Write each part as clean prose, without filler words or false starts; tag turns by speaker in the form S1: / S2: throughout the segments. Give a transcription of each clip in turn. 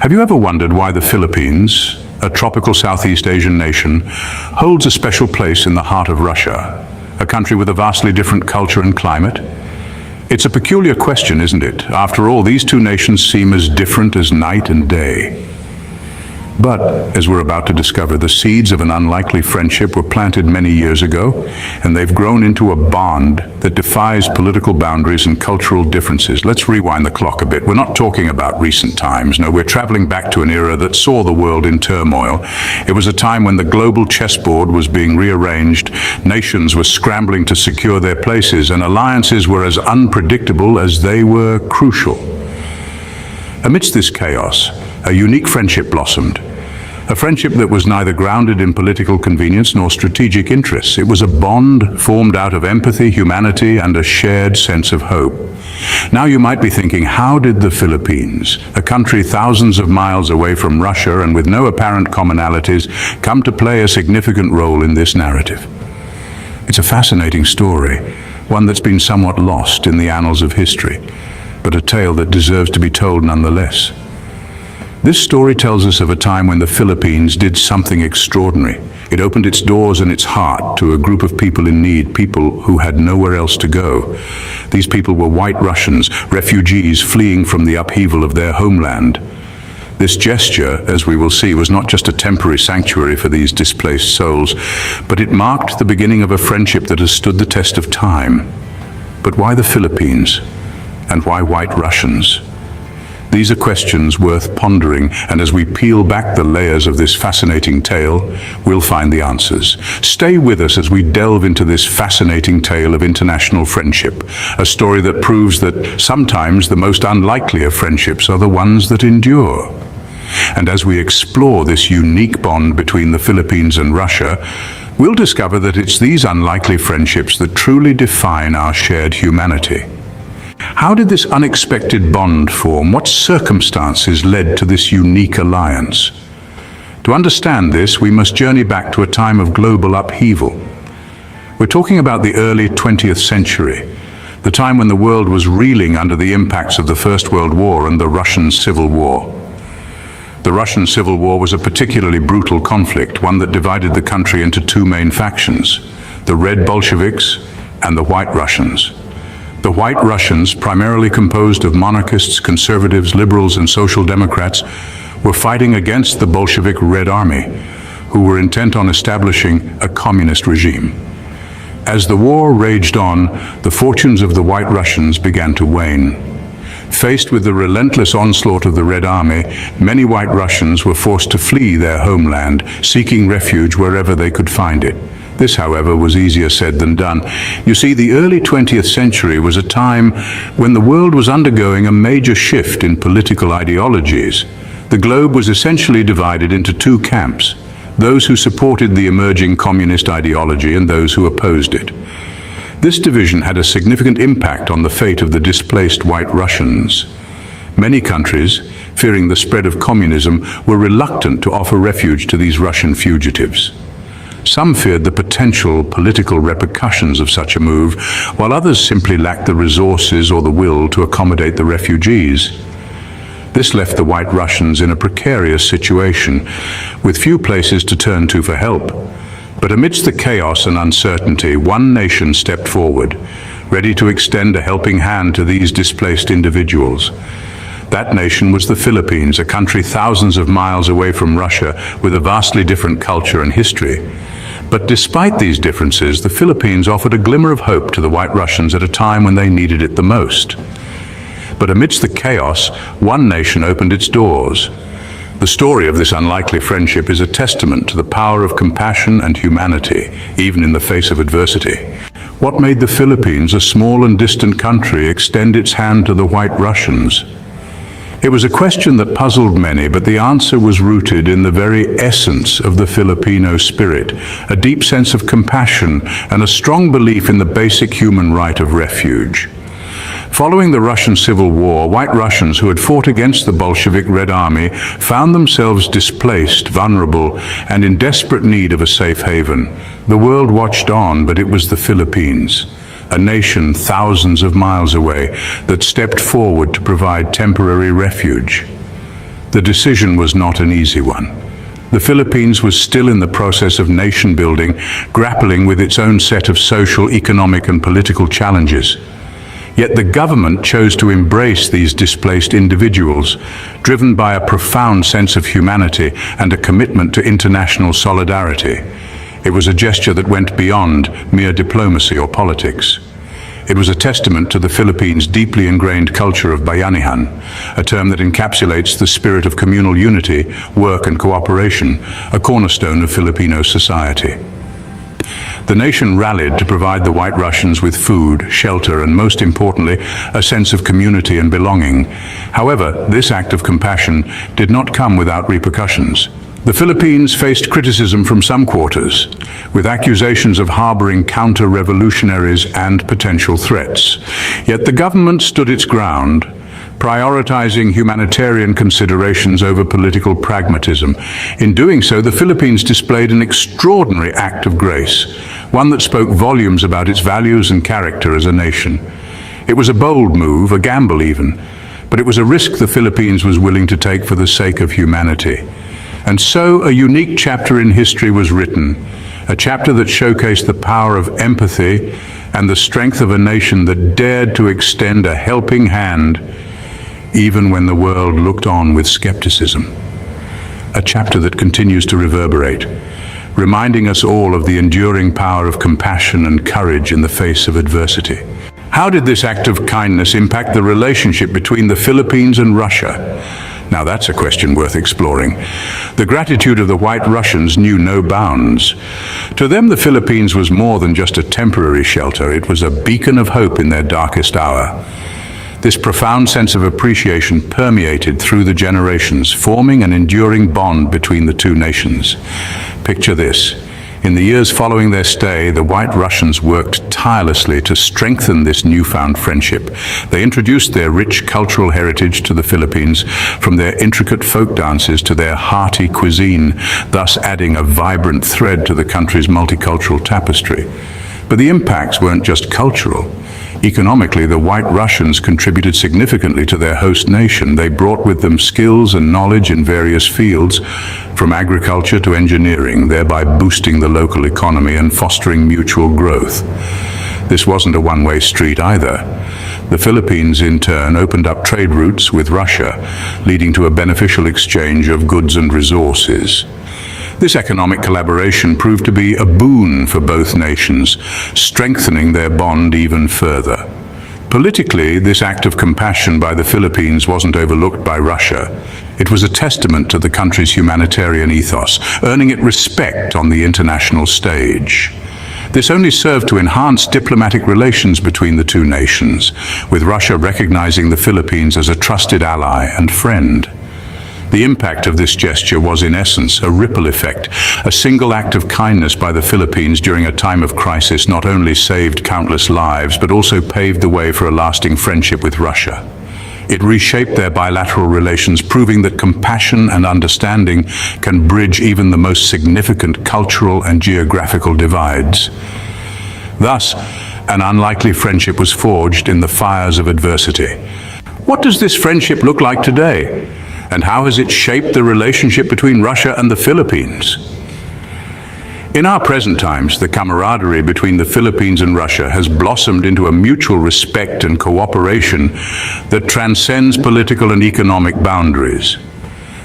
S1: Have you ever wondered why the Philippines, a tropical Southeast Asian nation, holds a special place in the heart of Russia, a country with a vastly different culture and climate? It's a peculiar question, isn't it? After all, these two nations seem as different as night and day. But, as we're about to discover, the seeds of an unlikely friendship were planted many years ago, and they've grown into a bond that defies political boundaries and cultural differences. Let's rewind the clock a bit. We're not talking about recent times. No, we're traveling back to an era that saw the world in turmoil. It was a time when the global chessboard was being rearranged, nations were scrambling to secure their places, and alliances were as unpredictable as they were crucial. Amidst this chaos, a unique friendship blossomed. A friendship that was neither grounded in political convenience nor strategic interests. It was a bond formed out of empathy, humanity, and a shared sense of hope. Now you might be thinking, how did the Philippines, a country thousands of miles away from Russia and with no apparent commonalities, come to play a significant role in this narrative? It's a fascinating story, one that's been somewhat lost in the annals of history, but a tale that deserves to be told nonetheless. This story tells us of a time when the Philippines did something extraordinary. It opened its doors and its heart to a group of people in need, people who had nowhere else to go. These people were white Russians, refugees fleeing from the upheaval of their homeland. This gesture, as we will see, was not just a temporary sanctuary for these displaced souls, but it marked the beginning of a friendship that has stood the test of time. But why the Philippines? And why white Russians? These are questions worth pondering, and as we peel back the layers of this fascinating tale, we'll find the answers. Stay with us as we delve into this fascinating tale of international friendship, a story that proves that sometimes the most unlikely of friendships are the ones that endure. And as we explore this unique bond between the Philippines and Russia, we'll discover that it's these unlikely friendships that truly define our shared humanity. How did this unexpected bond form? What circumstances led to this unique alliance? To understand this, we must journey back to a time of global upheaval. We're talking about the early 20th century, the time when the world was reeling under the impacts of the First World War and the Russian Civil War. The Russian Civil War was a particularly brutal conflict, one that divided the country into two main factions, the Red Bolsheviks and the White Russians. The White Russians, primarily composed of monarchists, conservatives, liberals, and social democrats, were fighting against the Bolshevik Red Army, who were intent on establishing a communist regime. As the war raged on, the fortunes of the White Russians began to wane. Faced with the relentless onslaught of the Red Army, many White Russians were forced to flee their homeland, seeking refuge wherever they could find it. This, however, was easier said than done. You see, the early 20th century was a time when the world was undergoing a major shift in political ideologies. The globe was essentially divided into two camps, those who supported the emerging communist ideology and those who opposed it. This division had a significant impact on the fate of the displaced White Russians. Many countries, fearing the spread of communism, were reluctant to offer refuge to these Russian fugitives. Some feared the potential political repercussions of such a move, while others simply lacked the resources or the will to accommodate the refugees. This left the White Russians in a precarious situation, with few places to turn to for help. But amidst the chaos and uncertainty, one nation stepped forward, ready to extend a helping hand to these displaced individuals. That nation was the Philippines, a country thousands of miles away from Russia with a vastly different culture and history. But despite these differences, the Philippines offered a glimmer of hope to the White Russians at a time when they needed it the most. But amidst the chaos, one nation opened its doors. The story of this unlikely friendship is a testament to the power of compassion and humanity, even in the face of adversity. What made the Philippines, a small and distant country, extend its hand to the White Russians? It was a question that puzzled many, but the answer was rooted in the very essence of the Filipino spirit, a deep sense of compassion and a strong belief in the basic human right of refuge. Following the Russian Civil War, White Russians who had fought against the Bolshevik Red Army found themselves displaced, vulnerable, and in desperate need of a safe haven. The world watched on, but it was the Philippines, a nation thousands of miles away, that stepped forward to provide temporary refuge. The decision was not an easy one. The Philippines was still in the process of nation building, grappling with its own set of social, economic, and political challenges. Yet the government chose to embrace these displaced individuals, driven by a profound sense of humanity and a commitment to international solidarity. It was a gesture that went beyond mere diplomacy or politics. It was a testament to the Philippines' deeply ingrained culture of bayanihan, a term that encapsulates the spirit of communal unity, work and cooperation, a cornerstone of Filipino society. The nation rallied to provide the White Russians with food, shelter, and most importantly, a sense of community and belonging. However, this act of compassion did not come without repercussions. The Philippines faced criticism from some quarters, with accusations of harboring counter-revolutionaries and potential threats. Yet the government stood its ground, prioritizing humanitarian considerations over political pragmatism. In doing so, the Philippines displayed an extraordinary act of grace, one that spoke volumes about its values and character as a nation. It was a bold move, a gamble even, but it was a risk the Philippines was willing to take for the sake of humanity. And so a unique chapter in history was written, a chapter that showcased the power of empathy and the strength of a nation that dared to extend a helping hand even when the world looked on with skepticism. A chapter that continues to reverberate, reminding us all of the enduring power of compassion and courage in the face of adversity. How did this act of kindness impact the relationship between the Philippines and Russia? Now that's a question worth exploring. The gratitude of the White Russians knew no bounds. To them, the Philippines was more than just a temporary shelter. It was a beacon of hope in their darkest hour. This profound sense of appreciation permeated through the generations, forming an enduring bond between the two nations. Picture this. In the years following their stay, the White Russians worked tirelessly to strengthen this newfound friendship. They introduced their rich cultural heritage to the Philippines, from their intricate folk dances to their hearty cuisine, thus adding a vibrant thread to the country's multicultural tapestry. But the impacts weren't just cultural. Economically, the White Russians contributed significantly to their host nation. They brought with them skills and knowledge in various fields, from agriculture to engineering, thereby boosting the local economy and fostering mutual growth. This wasn't a one-way street either. The Philippines, in turn, opened up trade routes with Russia, leading to a beneficial exchange of goods and resources. This economic collaboration proved to be a boon for both nations, strengthening their bond even further. Politically, this act of compassion by the Philippines wasn't overlooked by Russia. It was a testament to the country's humanitarian ethos, earning it respect on the international stage. This only served to enhance diplomatic relations between the two nations, with Russia recognizing the Philippines as a trusted ally and friend. The impact of this gesture was, in essence, a ripple effect. A single act of kindness by the Philippines during a time of crisis not only saved countless lives, but also paved the way for a lasting friendship with Russia. It reshaped their bilateral relations, proving that compassion and understanding can bridge even the most significant cultural and geographical divides. Thus, an unlikely friendship was forged in the fires of adversity. What does this friendship look like today? And how has it shaped the relationship between Russia and the Philippines? In our present times, the camaraderie between the Philippines and Russia has blossomed into a mutual respect and cooperation that transcends political and economic boundaries.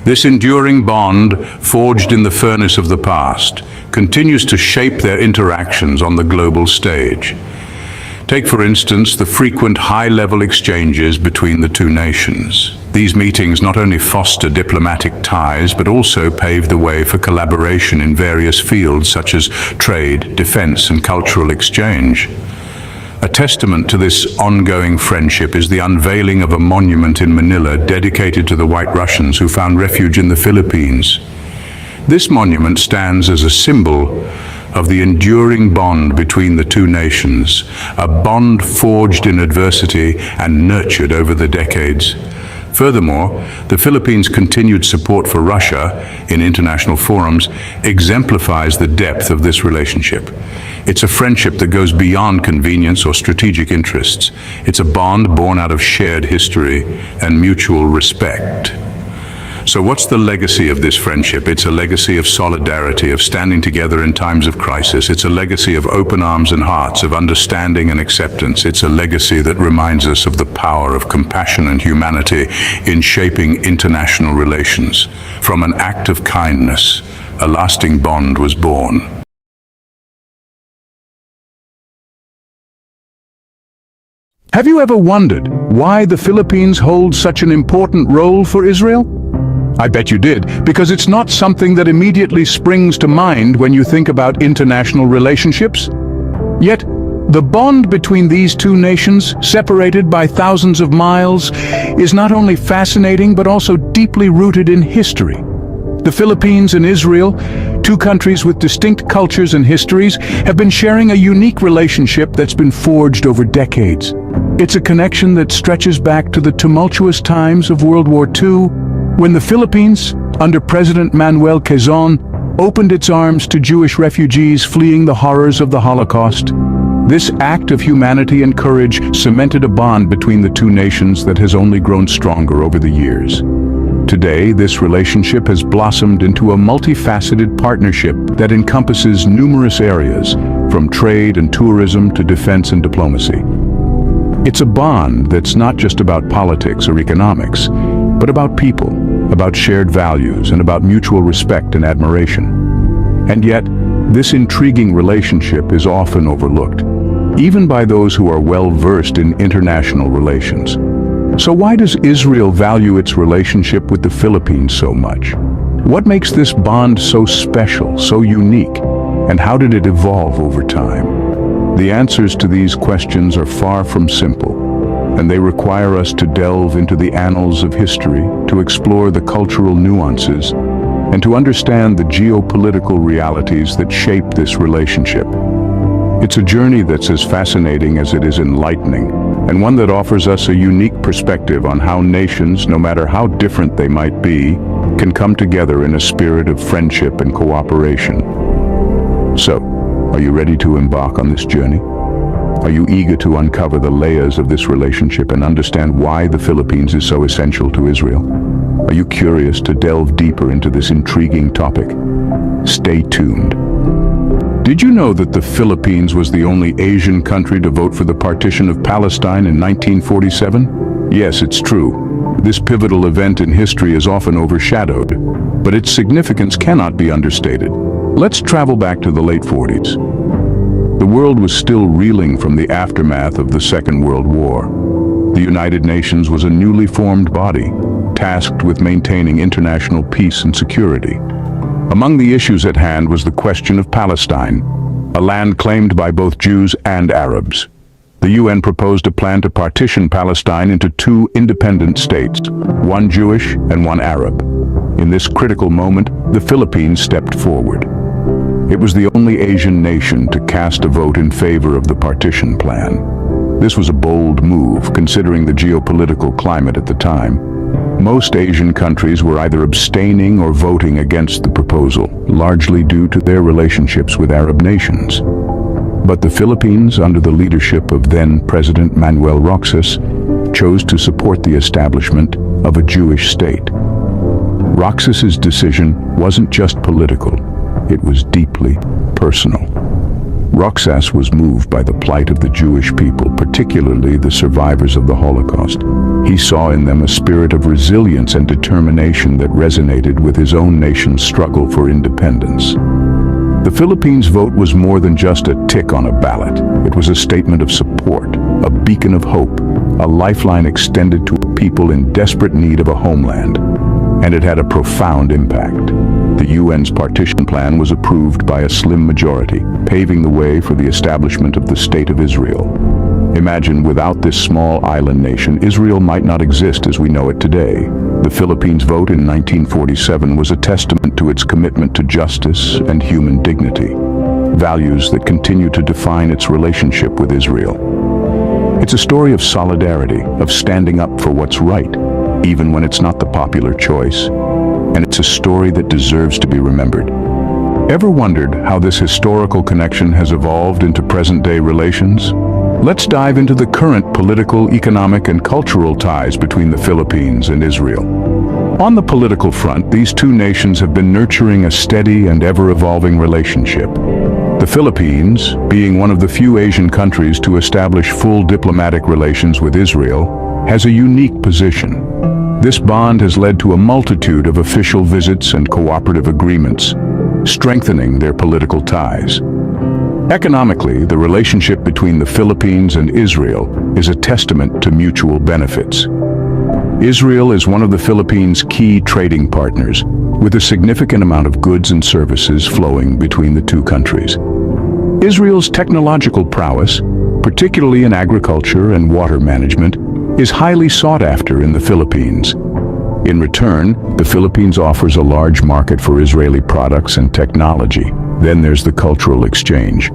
S1: This enduring bond, forged in the furnace of the past, continues to shape their interactions on the global stage. Take, for instance, the frequent high-level exchanges between the two nations. These meetings not only foster diplomatic ties, but also pave the way for collaboration in various fields such as trade, defense, and cultural exchange. A testament to this ongoing friendship is the unveiling of a monument in Manila dedicated to the White Russians who found refuge in the Philippines. This monument stands as a symbol of the enduring bond between the two nations, a bond forged in adversity and nurtured over the decades. Furthermore, the Philippines' continued support for Russia in international forums exemplifies the depth of this relationship. It's a friendship that goes beyond convenience or strategic interests. It's a bond born out of shared history and mutual respect. So what's the legacy of this friendship? It's a legacy of solidarity, of standing together in times of crisis. It's a legacy of open arms and hearts, of understanding and acceptance. It's a legacy that reminds us of the power of compassion and humanity in shaping international relations. From an act of kindness, a lasting bond was born.
S2: Have you ever wondered why the Philippines hold such an important role for Israel? I bet you did, because it's not something that immediately springs to mind when you think about international relationships. Yet, the bond between these two nations, separated by thousands of miles, is not only fascinating but also deeply rooted in history. The Philippines and Israel, two countries with distinct cultures and histories, have been sharing a unique relationship that's been forged over decades. It's a connection that stretches back to the tumultuous times of World War II, when the Philippines, under President Manuel Quezon, opened its arms to Jewish refugees fleeing the horrors of the Holocaust. This act of humanity and courage cemented a bond between the two nations that has only grown stronger over the years. Today, this relationship has blossomed into a multifaceted partnership that encompasses numerous areas, from trade and tourism to defense and diplomacy. It's a bond that's not just about politics or economics, but about people, about shared values, and about mutual respect and admiration. And yet, this intriguing relationship is often overlooked, even by those who are well-versed in international relations. So why does Israel value its relationship with the Philippines so much? What makes this bond so special, so unique, and how did it evolve over time? The answers to these questions are far from simple, and they require us to delve into the annals of history, to explore the cultural nuances, and to understand the geopolitical realities that shape this relationship. It's a journey that's as fascinating as it is enlightening, and one that offers us a unique perspective on how nations, no matter how different they might be, can come together in a spirit of friendship and cooperation. So, are you ready to embark on this journey? Are you eager to uncover the layers of this relationship and understand why the Philippines is so essential to Israel? Are you curious to delve deeper into this intriguing topic? Stay tuned. Did you know that the Philippines was the only Asian country to vote for the partition of Palestine in 1947? Yes, it's true. This pivotal event in history is often overshadowed, but its significance cannot be understated. Let's travel back to the late 40s. The world was still reeling from the aftermath of the Second World War. The United Nations was a newly formed body, tasked with maintaining international peace and security. Among the issues at hand was the question of Palestine, a land claimed by both Jews and Arabs. The UN proposed a plan to partition Palestine into two independent states, one Jewish and one Arab. In this critical moment, the Philippines stepped forward. It was the only Asian nation to cast a vote in favor of the partition plan. This was a bold move, considering the geopolitical climate at the time. Most Asian countries were either abstaining or voting against the proposal, largely due to their relationships with Arab nations. But the Philippines, under the leadership of then-President Manuel Roxas, chose to support the establishment of a Jewish state. Roxas's decision wasn't just political. It was deeply personal. Roxas was moved by the plight of the Jewish people, particularly the survivors of the Holocaust. He saw in them a spirit of resilience and determination that resonated with his own nation's struggle for independence. The Philippines' vote was more than just a tick on a ballot. It was a statement of support, a beacon of hope, a lifeline extended to a people in desperate need of a homeland. And it had a profound impact. The UN's partition plan was approved by a slim majority, paving the way for the establishment of the State of Israel. Imagine, without this small island nation, Israel might not exist as we know it today. The Philippines' vote in 1947 was a testament to its commitment to justice and human dignity, values that continue to define its relationship with Israel. It's a story of solidarity, of standing up for what's right, even when it's not the popular choice. And it's a story that deserves to be remembered. Ever wondered how this historical connection has evolved into present-day relations? Let's dive into the current political, economic, and cultural ties between the Philippines and Israel. On the political front, these two nations have been nurturing a steady and ever-evolving relationship. The Philippines, being one of the few Asian countries to establish full diplomatic relations with Israel, has a unique position. This bond has led to a multitude of official visits and cooperative agreements, strengthening their political ties. Economically, the relationship between the Philippines and Israel is a testament to mutual benefits. Israel is one of the Philippines' key trading partners, with a significant amount of goods and services flowing between the two countries. Israel's technological prowess, particularly in agriculture and water management, is highly sought after in the Philippines. In return, the Philippines offers a large market for Israeli products and technology. Then there's the cultural exchange.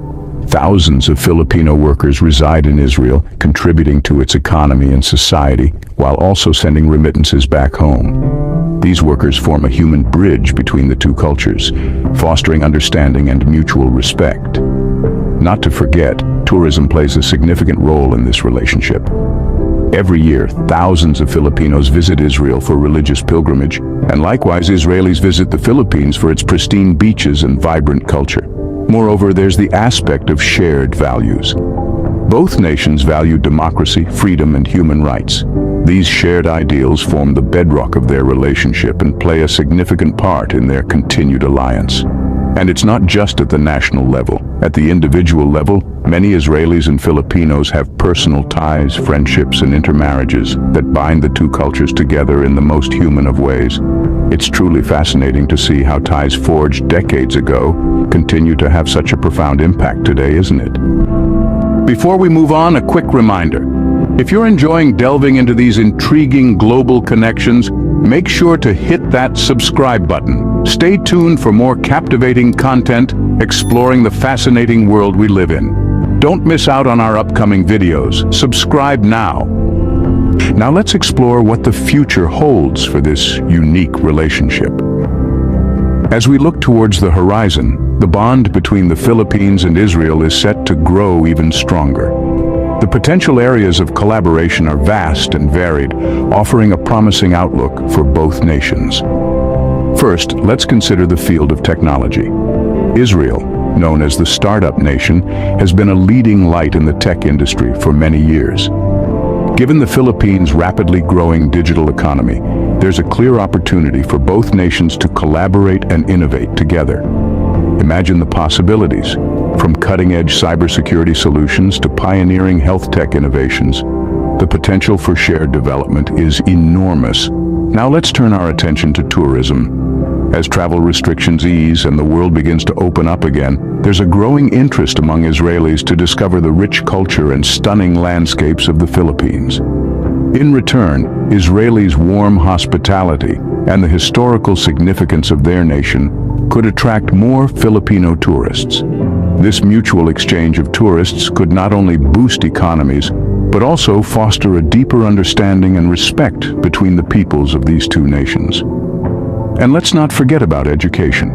S2: Thousands of Filipino workers reside in Israel, contributing to its economy and society, while also sending remittances back home. These workers form a human bridge between the two cultures, fostering understanding and mutual respect. Not to forget, tourism plays a significant role in this relationship. Every year, thousands of Filipinos visit Israel for religious pilgrimage, and likewise Israelis visit the Philippines for its pristine beaches and vibrant culture. Moreover, there's the aspect of shared values. Both nations value democracy, freedom, and human rights. These shared ideals form the bedrock of their relationship and play a significant part in their continued alliance. And it's not just at the national level. At the individual level, many Israelis and Filipinos have personal ties, friendships, and intermarriages that bind the two cultures together in the most human of ways. It's truly fascinating to see how ties forged decades ago continue to have such a profound impact today, isn't it? Before we move on, a quick reminder. If you're enjoying delving into these intriguing global connections, make sure to hit that subscribe button. Stay tuned for more captivating content exploring the fascinating world we live in. Don't miss out on our upcoming videos. Subscribe now. Now let's explore what the future holds for this unique relationship. As we look towards the horizon, the bond between the Philippines and Israel is set to grow even stronger. The potential areas of collaboration are vast and varied, offering a promising outlook for both nations. First, let's consider the field of technology. Israel, known as the startup nation, has been a leading light in the tech industry for many years. Given the Philippines' rapidly growing digital economy, there's a clear opportunity for both nations to collaborate and innovate together. Imagine the possibilities, from cutting-edge cybersecurity solutions to pioneering health tech innovations. The potential for shared development is enormous. Now let's turn our attention to tourism. As travel restrictions ease and the world begins to open up again, there's a growing interest among Israelis to discover the rich culture and stunning landscapes of the Philippines. In return, Israelis' warm hospitality and the historical significance of their nation could attract more Filipino tourists. This mutual exchange of tourists could not only boost economies, but also foster a deeper understanding and respect between the peoples of these two nations. And let's not forget about education.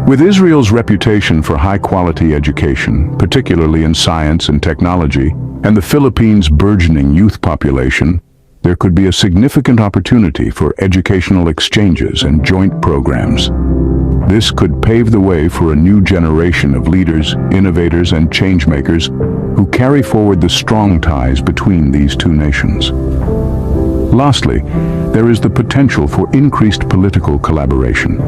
S2: With Israel's reputation for high-quality education, particularly in science and technology, and the Philippines' burgeoning youth population, there could be a significant opportunity for educational exchanges and joint programs. This could pave the way for a new generation of leaders, innovators, and changemakers who carry forward the strong ties between these two nations. Lastly, there is the potential for increased political collaboration.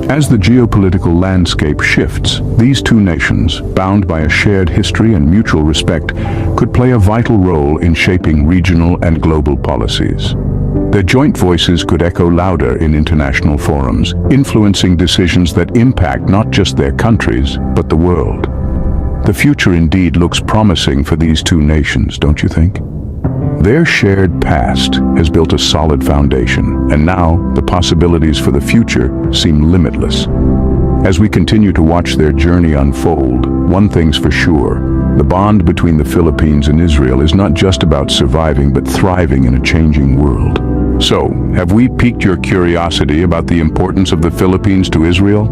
S2: As the geopolitical landscape shifts, these two nations, bound by a shared history and mutual respect, could play a vital role in shaping regional and global policies. Their joint voices could echo louder in international forums, influencing decisions that impact not just their countries, but the world. The future indeed looks promising for these two nations, don't you think? Their shared past has built a solid foundation, and now the possibilities for the future seem limitless. As we continue to watch their journey unfold, one thing's for sure: the bond between the Philippines and Israel is not just about surviving, but thriving in a changing world. So, have we piqued your curiosity about the importance of the Philippines to Israel?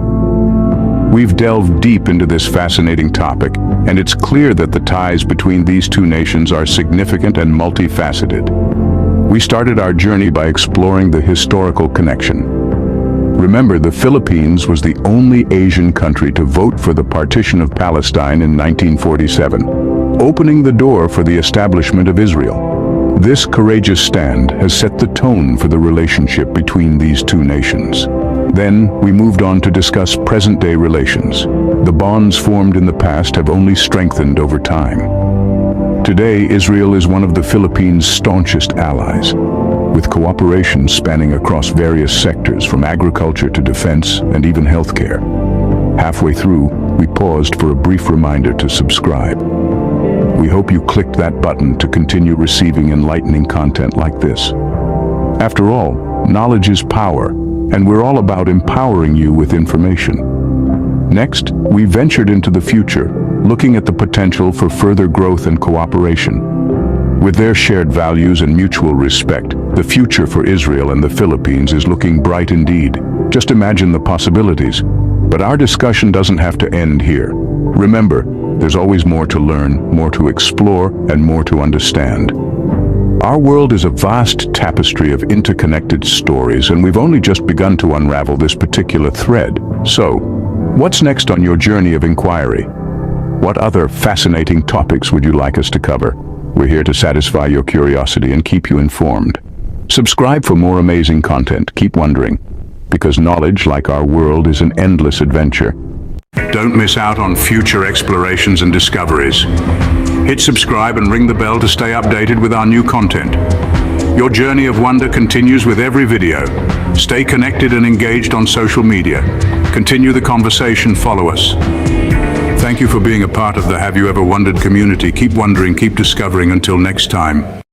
S2: We've delved deep into this fascinating topic, and it's clear that the ties between these two nations are significant and multifaceted. We started our journey by exploring the historical connection. Remember, the Philippines was the only Asian country to vote for the partition of Palestine in 1947, opening the door for the establishment of Israel. This courageous stand has set the tone for the relationship between these two nations. Then, we moved on to discuss present-day relations. The bonds formed in the past have only strengthened over time. Today, Israel is one of the Philippines' staunchest allies, with cooperation spanning across various sectors from agriculture to defense and even healthcare. Halfway through, we paused for a brief reminder to subscribe. We hope you clicked that button to continue receiving enlightening content like this. After all, knowledge is power, and we're all about empowering you with information. Next, we ventured into the future, looking at the potential for further growth and cooperation. With their shared values and mutual respect, the future for Israel and the Philippines is looking bright indeed. Just imagine the possibilities. But our discussion doesn't have to end here. Remember, there's always more to learn, more to explore, and more to understand. Our world is a vast tapestry of interconnected stories, and we've only just begun to unravel this particular thread. So, what's next on your journey of inquiry? What other fascinating topics would you like us to cover? We're here to satisfy your curiosity and keep you informed. Subscribe for more amazing content. Keep wondering, because knowledge, like our world, is an endless adventure.
S1: Don't miss out on future explorations and discoveries. Hit subscribe and ring the bell to stay updated with our new content. Your journey of wonder continues with every video. Stay connected and engaged on social media. Continue the conversation, follow us. Thank you for being a part of the Have You Ever Wondered community. Keep wondering, keep discovering. Until next time.